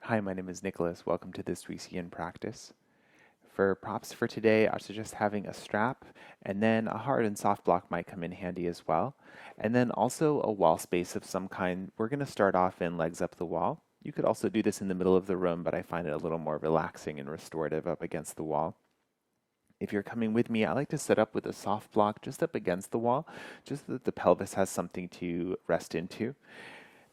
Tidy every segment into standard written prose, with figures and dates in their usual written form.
Hi, my name is Nicholas. Welcome to this week's Yin practice. For props for today, I suggest having a strap, and then a hard and soft block might come in handy as well. And then also a wall space of some kind. We're going to start off in legs up the wall. You could also do this in the middle of the room, but I find it a little more relaxing and restorative up against the wall. If you're coming with me, I like to set up with a soft block just up against the wall, just so that the pelvis has something to rest into.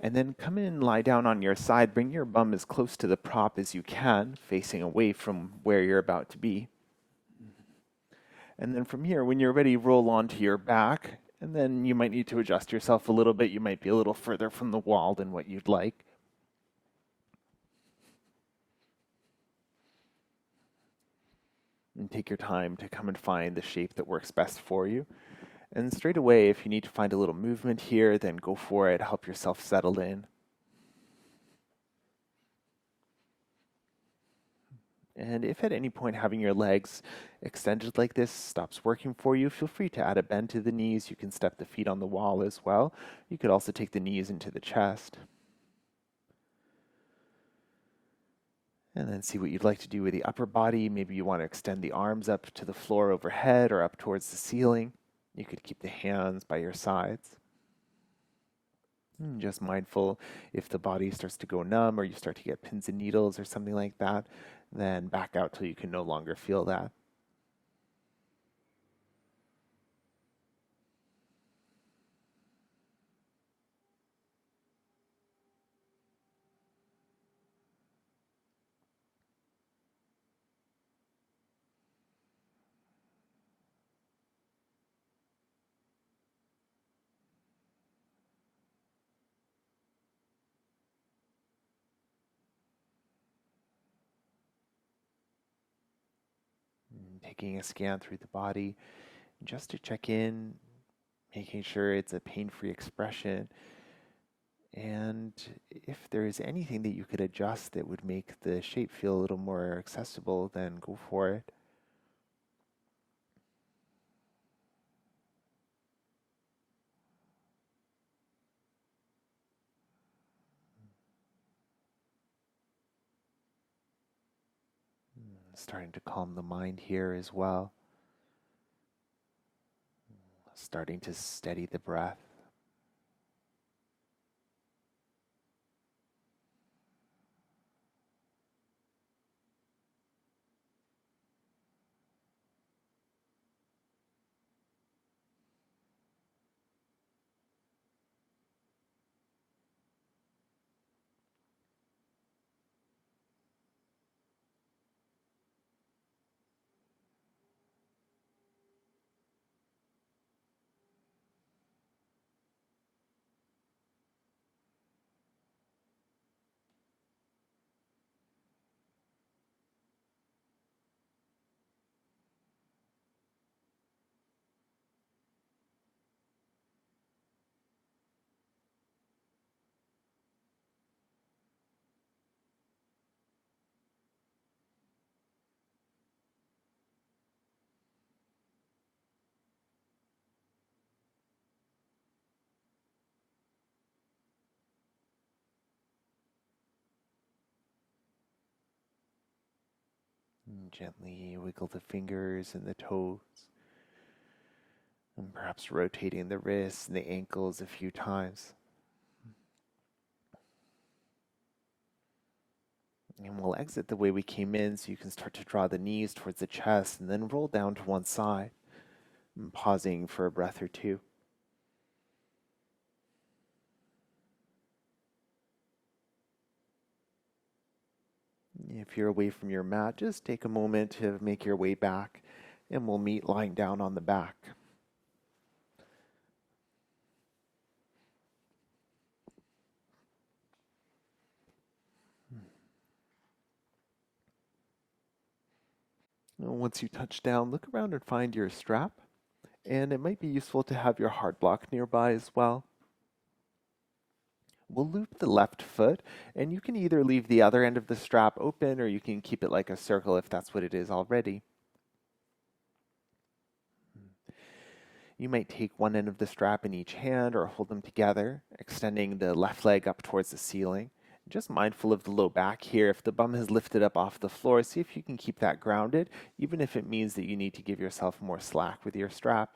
And then come in and lie down on your side. Bring your bum as close to the prop as you can, facing away from where you're about to be. And then from here, when you're ready, roll onto your back. And then you might need to adjust yourself a little bit. You might be a little further from the wall than what you'd like. And take your time to come and find the shape that works best for you. And straight away, if you need to find a little movement here, then go for it. Help yourself settle in. And if at any point having your legs extended like this stops working for you, feel free to add a bend to the knees. You can step the feet on the wall as well. You could also take the knees into the chest. And then see what you'd like to do with the upper body. Maybe you want to extend the arms up to the floor overhead or up towards the ceiling. You could keep the hands by your sides. Just mindful if the body starts to go numb or you start to get pins and needles or something like that, then back out till you can no longer feel that. Taking a scan through the body just to check in, making sure it's a pain-free expression. And if there is anything that you could adjust that would make the shape feel a little more accessible, then go for it. Starting to calm the mind here as well. Starting to steady the breath. And gently wiggle the fingers and the toes. And perhaps rotating the wrists and the ankles a few times. And we'll exit the way we came in so you can start to draw the knees towards the chest and then roll down to one side, and pausing for a breath or two. If you're away from your mat, just take a moment to make your way back, and we'll meet lying down on the back. Once you touch down, look around and find your strap, and it might be useful to have your hard block nearby as well. We'll loop the left foot, and you can either leave the other end of the strap open or you can keep it like a circle if that's what it is already. You might take one end of the strap in each hand or hold them together, extending the left leg up towards the ceiling. Just mindful of the low back here. If the bum has lifted up off the floor, see if you can keep that grounded, even if it means that you need to give yourself more slack with your strap.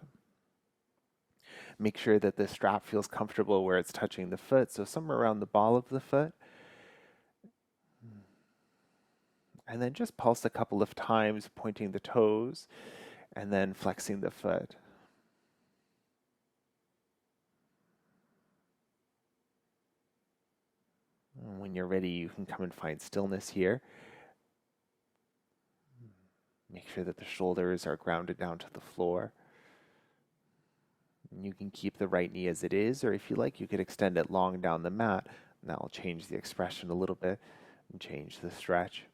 Make sure that the strap feels comfortable where it's touching the foot, so somewhere around the ball of the foot. And then just pulse a couple of times, pointing the toes and then flexing the foot. And when you're ready, you can come and find stillness here. Make sure that the shoulders are grounded down to the floor. And you can keep the right knee as it is, or if you like, you could extend it long down the mat, and that will change the expression a little bit and change the stretch.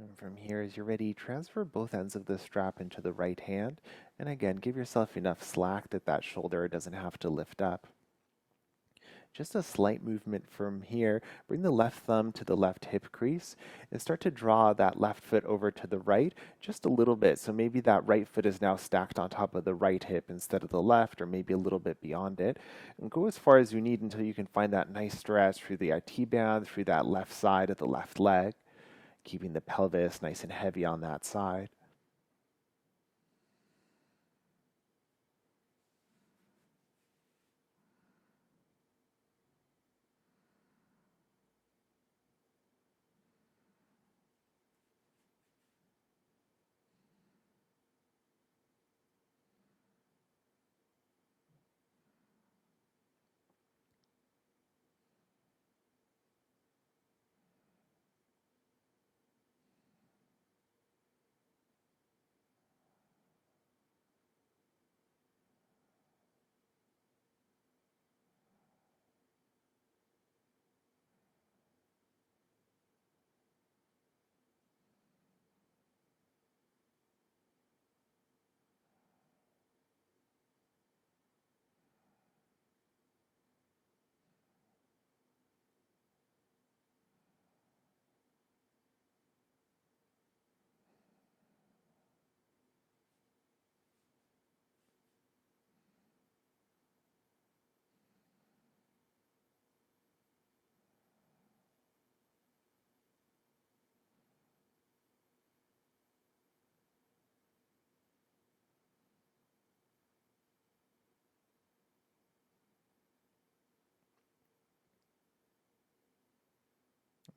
And from here, as you're ready, transfer both ends of the strap into the right hand. And again, give yourself enough slack that that shoulder doesn't have to lift up. Just a slight movement from here. Bring the left thumb to the left hip crease and start to draw that left foot over to the right just a little bit. So maybe that right foot is now stacked on top of the right hip instead of the left, or maybe a little bit beyond it. And go as far as you need until you can find that nice stretch through the IT band, through that left side of the left leg, keeping the pelvis nice and heavy on that side.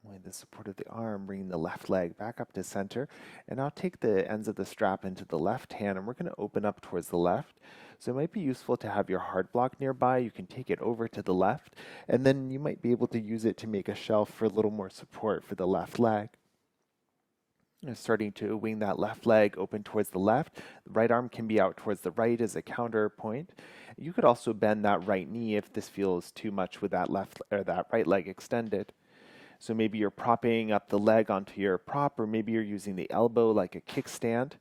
With the support of the arm, bringing the left leg back up to center. And now take the ends of the strap into the left hand, and we're going to open up towards the left. So it might be useful to have your hard block nearby. You can take it over to the left, and then you might be able to use it to make a shelf for a little more support for the left leg. And starting to wing that left leg open towards the left. The right arm can be out towards the right as a counterpoint. You could also bend that right knee if this feels too much with that left or that right leg extended. So maybe you're propping up the leg onto your prop, or maybe you're using the elbow like a kickstand.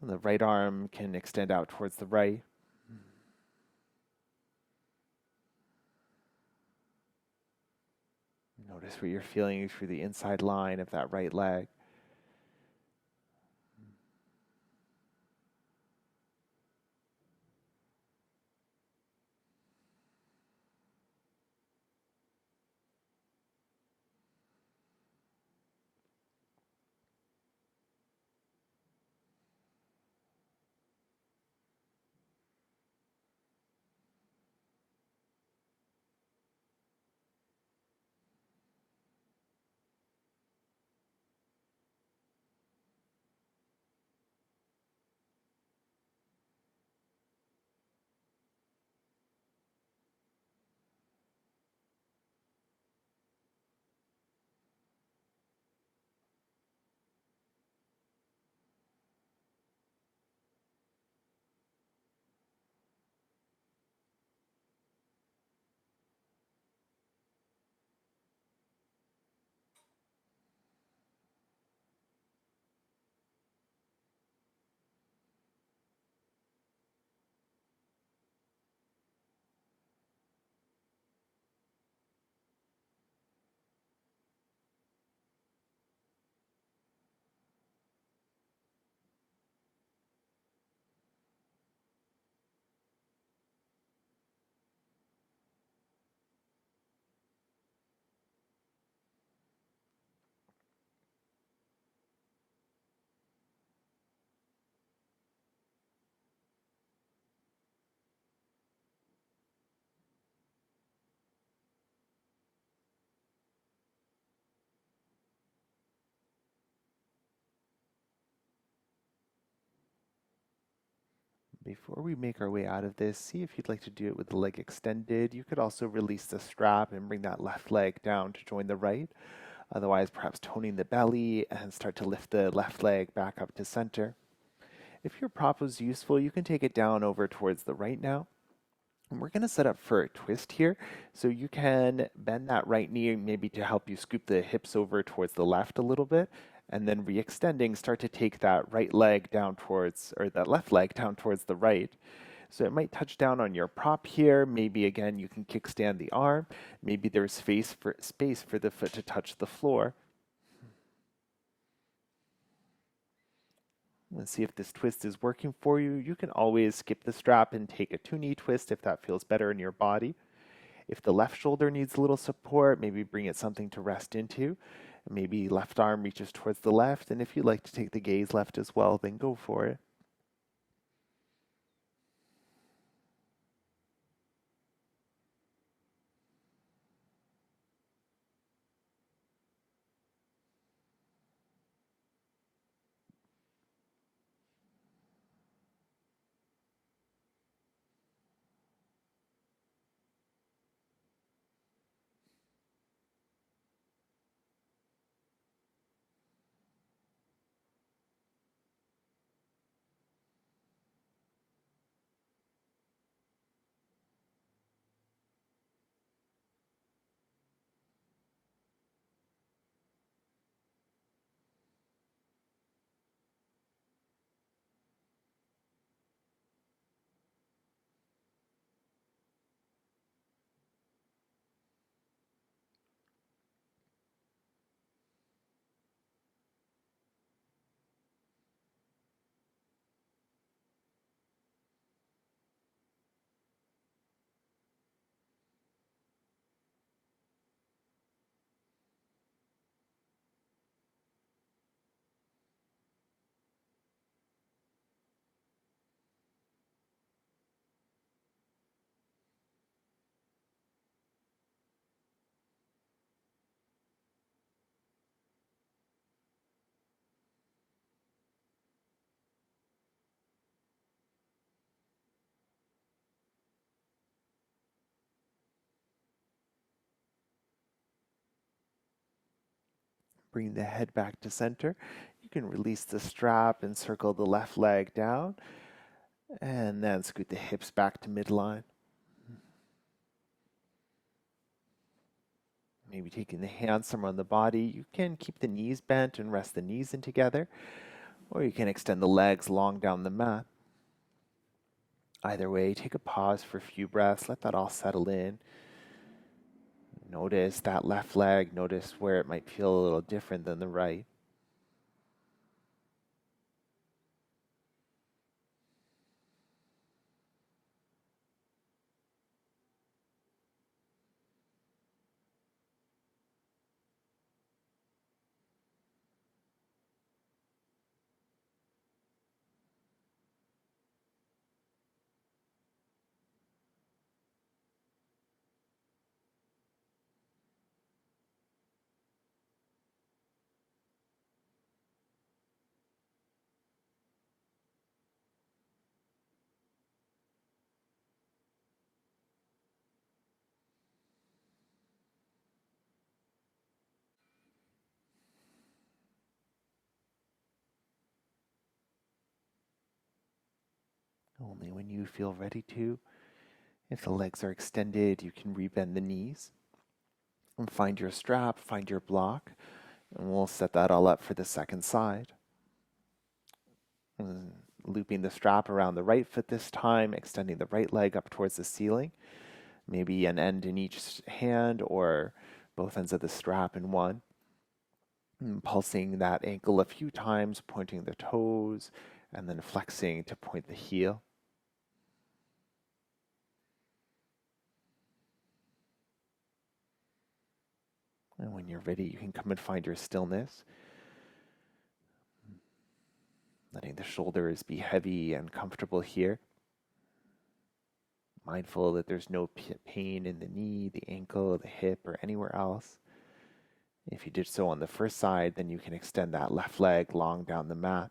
And the right arm can extend out towards the right. Notice what you're feeling through the inside line of that right leg. Before we make our way out of this, see if you'd like to do it with the leg extended. You could also release the strap and bring that left leg down to join the right. Otherwise, perhaps toning the belly and start to lift the left leg back up to center. If your prop was useful, you can take it down over towards the right now. And we're going to set up for a twist here. So you can bend that right knee maybe to help you scoop the hips over towards the left a little bit. And then re-extending, start to take that right leg down towards, or that left leg down towards the right. So it might touch down on your prop here. Maybe again, you can kickstand the arm. Maybe there's space for the foot to touch the floor. Let's see if this twist is working for you. You can always skip the strap and take a two-knee twist if that feels better in your body. If the left shoulder needs a little support, maybe bring it something to rest into. Maybe left arm reaches towards the left, and if you'd like to take the gaze left as well, then go for it. Bring the head back to center. You can release the strap and circle the left leg down, and then scoot the hips back to midline. Maybe taking the hands somewhere on the body. You can keep the knees bent and rest the knees in together, or you can extend the legs long down the mat. Either way, take a pause for a few breaths. Let that all settle in. Notice that left leg. Notice where it might feel a little different than the right. Only when you feel ready to. If the legs are extended, you can rebend the knees and find your strap, find your block, and we'll set that all up for the second side. And looping the strap around the right foot this time, extending the right leg up towards the ceiling, maybe an end in each hand or both ends of the strap in one. And pulsing that ankle a few times, pointing the toes, and then flexing to point the heel. And when you're ready, you can come and find your stillness, letting the shoulders be heavy and comfortable here. Mindful that there's no pain in the knee, the ankle, the hip, or anywhere else. If you did so on the first side, then you can extend that left leg long down the mat.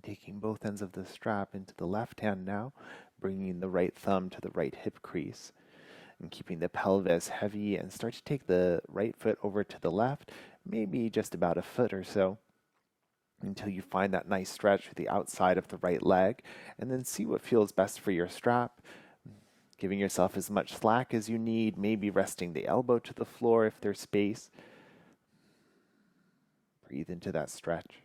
Taking both ends of the strap into the left hand now, bringing the right thumb to the right hip crease and keeping the pelvis heavy, and start to take the right foot over to the left, maybe just about a foot or so, until you find that nice stretch with the outside of the right leg, and then see what feels best for your strap. Giving yourself as much slack as you need, maybe resting the elbow to the floor if there's space. Breathe into that stretch.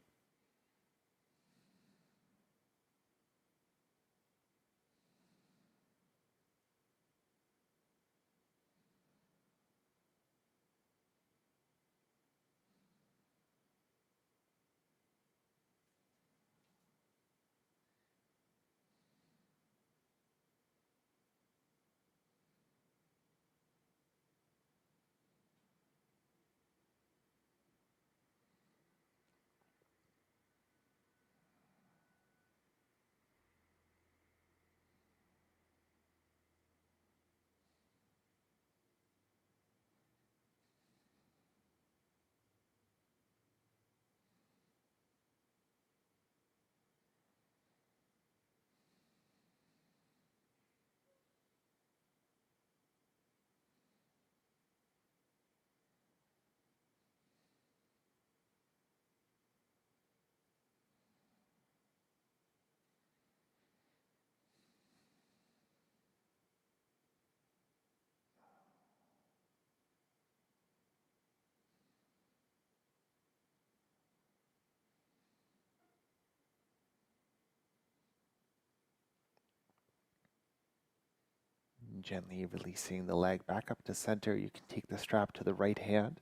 Gently releasing the leg back up to center. You can take the strap to the right hand.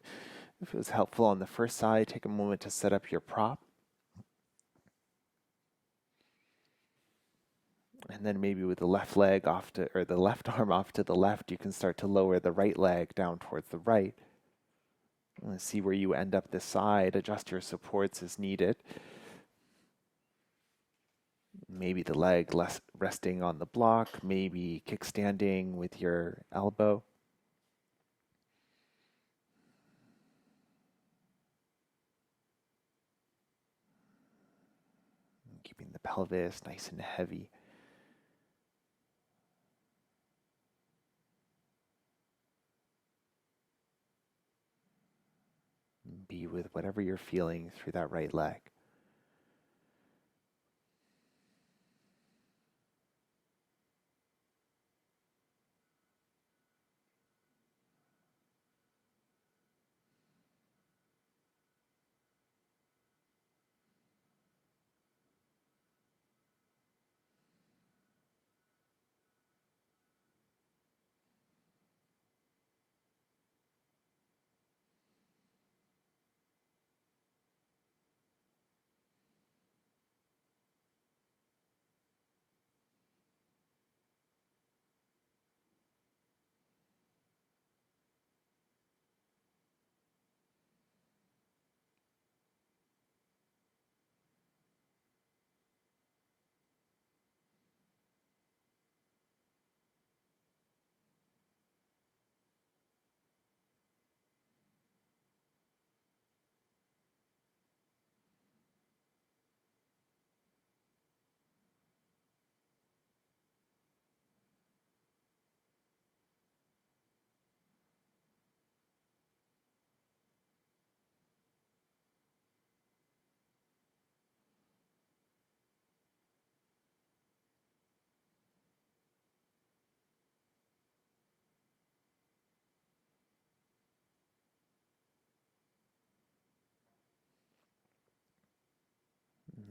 If it was helpful on the first side, take a moment to set up your prop. And then maybe with the left leg off to, or the left arm off to the left, you can start to lower the right leg down towards the right. And see where you end up this side. Adjust your supports as needed. Maybe the leg less resting on the block, maybe kickstanding with your elbow. Keeping the pelvis nice and heavy. Be with whatever you're feeling through that right leg.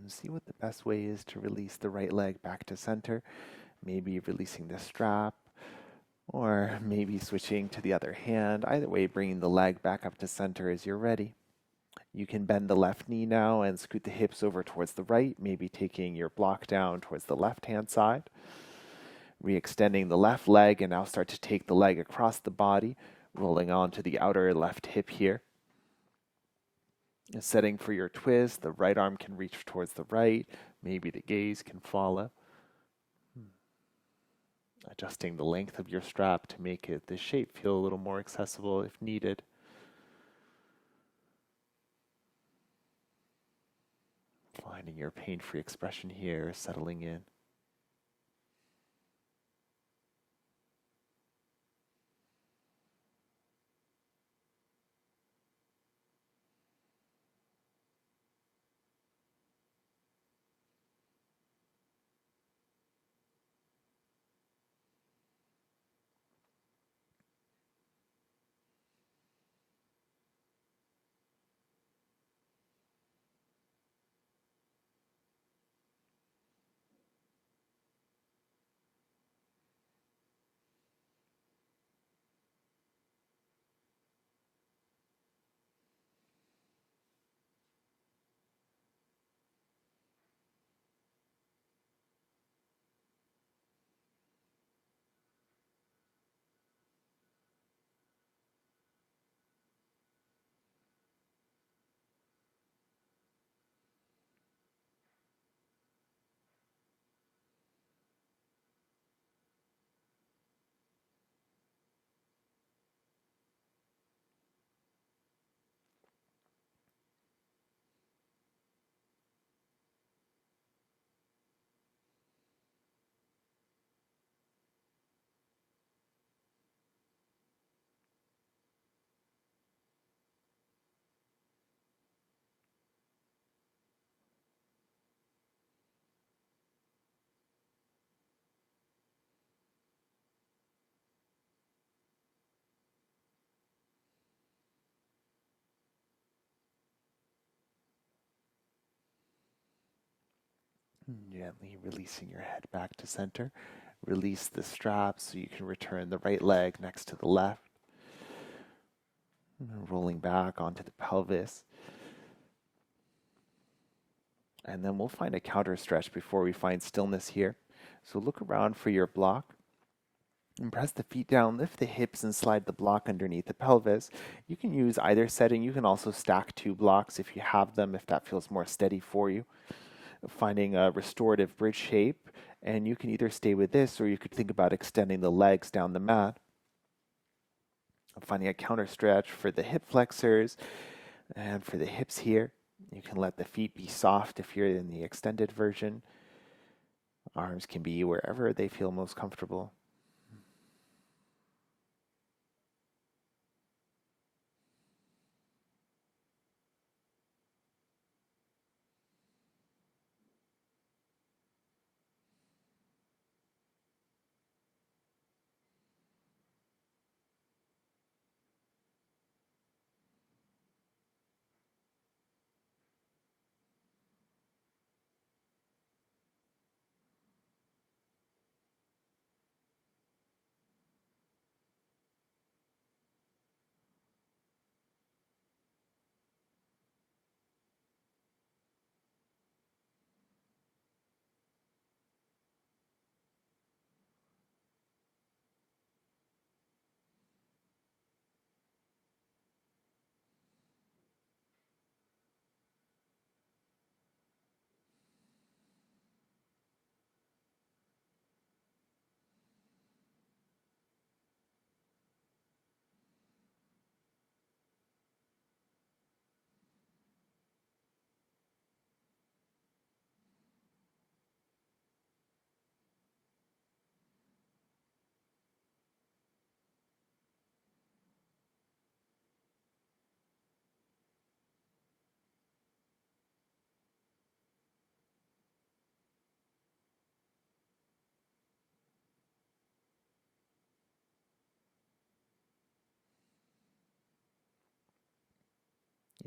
See what the best way is to release the right leg back to center. Maybe releasing the strap, or maybe switching to the other hand. Either way, bringing the leg back up to center as you're ready. You can bend the left knee now and scoot the hips over towards the right, maybe taking your block down towards the left-hand side. Re-extending the left leg, and now start to take the leg across the body, rolling onto the outer left hip here. Setting for your twist, the right arm can reach towards the right, maybe the gaze can follow. Adjusting the length of your strap to make the shape feel a little more accessible if needed. Finding your pain-free expression here, settling in. Gently releasing your head back to center. Release the strap so you can return the right leg next to the left. And rolling back onto the pelvis. And then we'll find a counter stretch before we find stillness here. So look around for your block. And press the feet down, lift the hips, and slide the block underneath the pelvis. You can use either setting. You can also stack 2 blocks if you have them, if that feels more steady for you. Finding a restorative bridge shape, and you can either stay with this or you could think about extending the legs down the mat. Finding a counter stretch for the hip flexors and for the hips here. You can let the feet be soft if you're in the extended version. Arms can be wherever they feel most comfortable.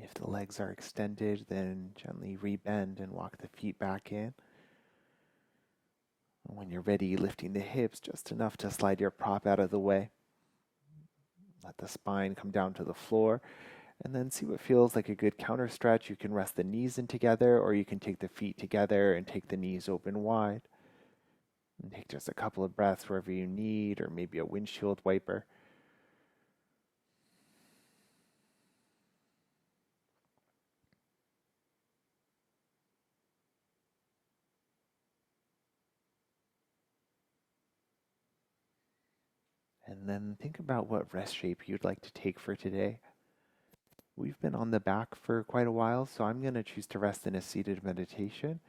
If the legs are extended, then gently rebend and walk the feet back in. When you're ready, lifting the hips just enough to slide your prop out of the way. Let the spine come down to the floor, and then see what feels like a good counter stretch. You can rest the knees in together, or you can take the feet together and take the knees open wide. And take just a couple of breaths wherever you need, or maybe a windshield wiper. And then think about what rest shape you'd like to take for today. We've been on the back for quite a while, so I'm going to choose to rest in a seated meditation.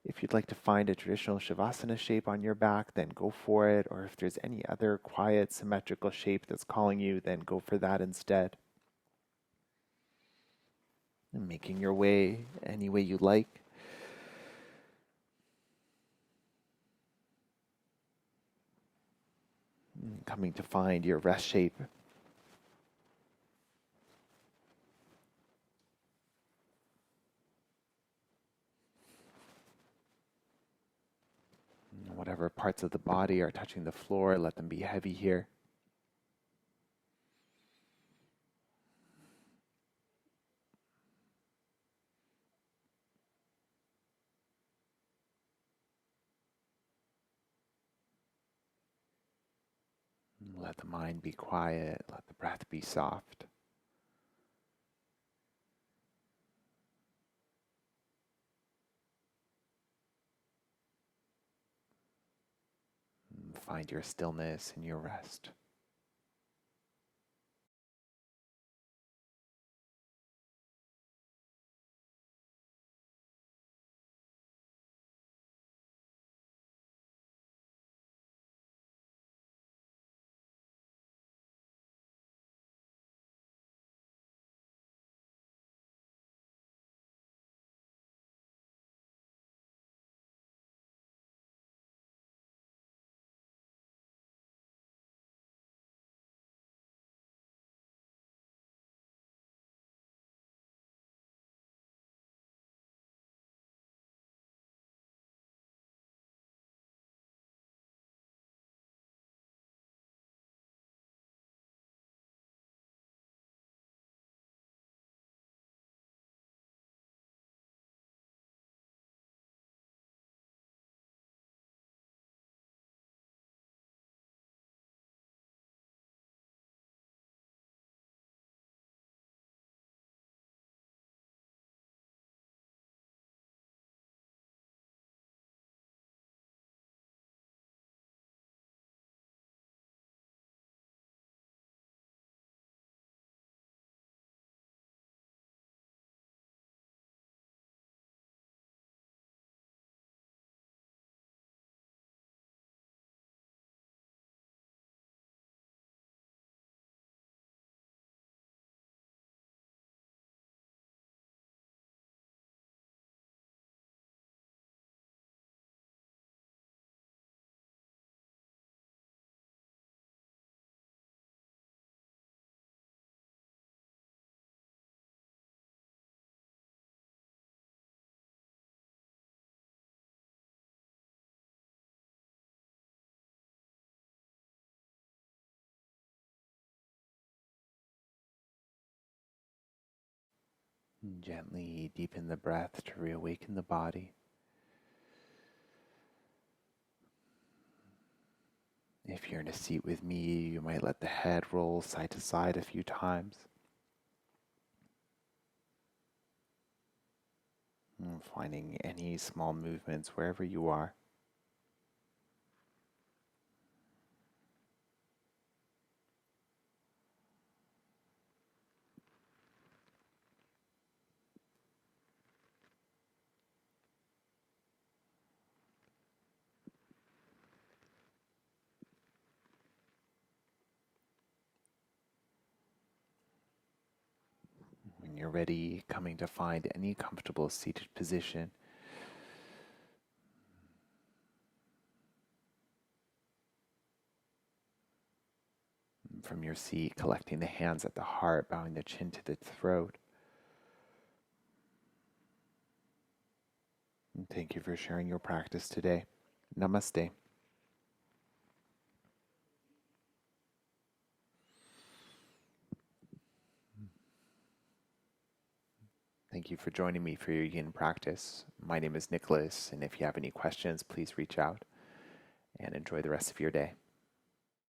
If you'd like to find a traditional Shavasana shape on your back, then go for it. Or if there's any other quiet, symmetrical shape that's calling you, then go for that instead. And making your way any way you like. And coming to find your rest shape. Whatever parts of the body are touching the floor, let them be heavy here. Let the mind be quiet, let the breath be soft. Find your stillness and your rest. And gently deepen the breath to reawaken the body. If you're in a seat with me, you might let the head roll side to side a few times. And finding any small movements wherever you are. When you're ready, coming to find any comfortable seated position. From your seat, collecting the hands at the heart, bowing the chin to the throat. And thank you for sharing your practice today. Namaste. Thank you for joining me for your yin practice. My name is Nicholas, and if you have any questions, please reach out and enjoy the rest of your day.